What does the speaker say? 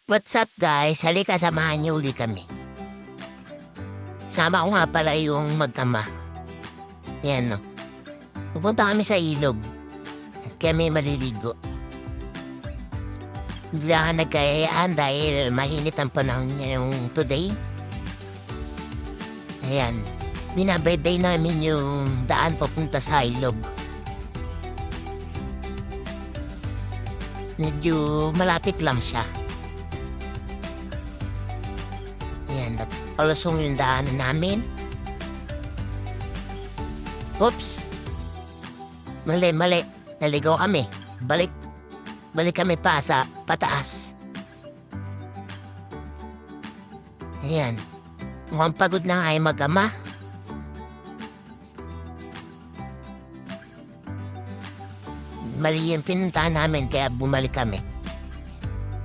What's up guys? Halika samahan niyo uli kami. Sama ko nga pala yung mag-ama. Yan no. Pupunta kami sa ilog. At kami maliligo. Bigla ka nagkayaan dahil mainit ang panahon ngayong today. Ayan. Binabayday namin yung daan papunta sa ilog. Medyo malapit lang siya. Ayan, palusong yung daanan namin. Oops! Mali. Naligaw kami. Balik kami pa sa pataas. Ayan. Mukhang pagod na nga ay mag-ama. Mali yung pinuntahan namin kaya bumalik kami.